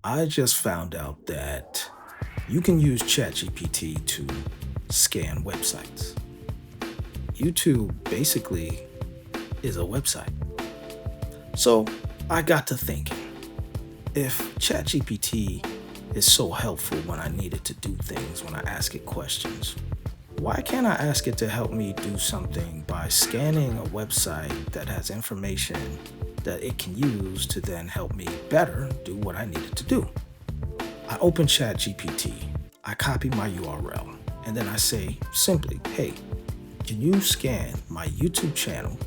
I just found out that you can use ChatGPT to scan websites. YouTube basically is a website. So I got to thinking, if ChatGPT is so helpful when I need it to do things, when I ask it questions, why can't I ask it to help me do something by scanning a website that has information that it can use to then help me better do what I need it to do? I open ChatGPT, I copy my URL, and then I say simply, hey, can you scan my YouTube channel?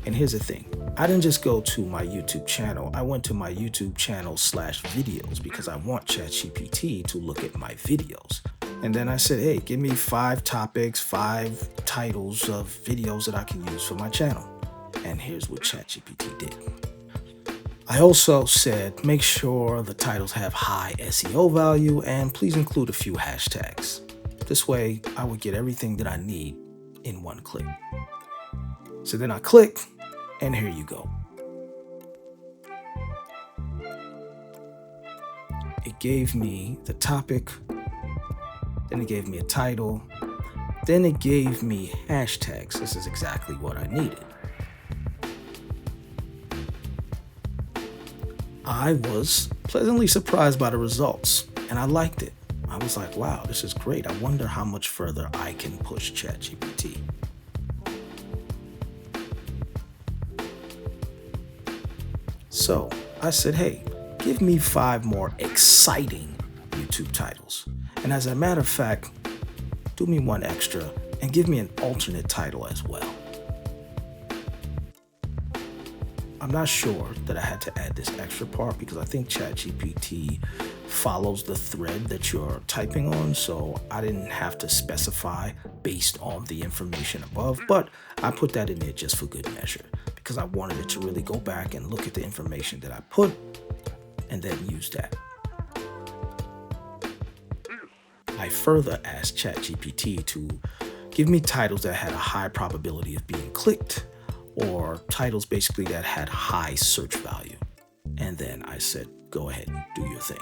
And here's the thing. I didn't just go to my YouTube channel. I went to my YouTube channel /videos because I want ChatGPT to look at my videos. And then I said, hey, give me 5 topics, 5 titles of videos that I can use for my channel. And here's what ChatGPT did. I also said, make sure the titles have high SEO value and please include a few hashtags. This way, I would get everything that I need in one click. So then I click, and here you go. It gave me the topic, then it gave me a title, then it gave me hashtags. This is exactly what I needed. I was pleasantly surprised by the results, and I liked it. I was like, wow, this is great. I wonder how much further I can push ChatGPT. So I said, hey, give me 5 more exciting YouTube titles. And as a matter of fact, do me one extra and give me an alternate title as well. I'm not sure that I had to add this extra part because I think ChatGPT follows the thread that you're typing on, so I didn't have to specify based on the information above, but I put that in there just for good measure because I wanted it to really go back and look at the information that I put and then use that. I further asked ChatGPT to give me titles that had a high probability of being clicked, or titles basically that had high search value. And then I said, go ahead and do your thing.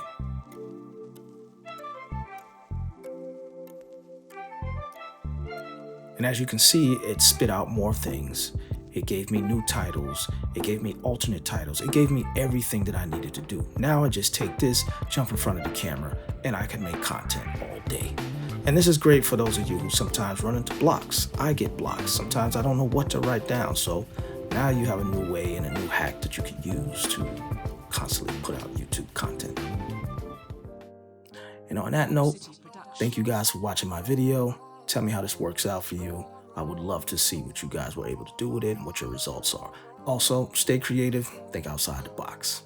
And as you can see, it spit out more things. It gave me new titles. It gave me alternate titles. It gave me everything that I needed to do. Now I just take this, jump in front of the camera, and I can make content all day. And this is great for those of you who sometimes run into blocks. I get blocks. Sometimes I don't know what to write down. So now you have a new way and a new hack that you can use to constantly put out YouTube content. And on that note, thank you guys for watching my video. Tell me how this works out for you. I would love to see what you guys were able to do with it and what your results are. Also, stay creative, think outside the box.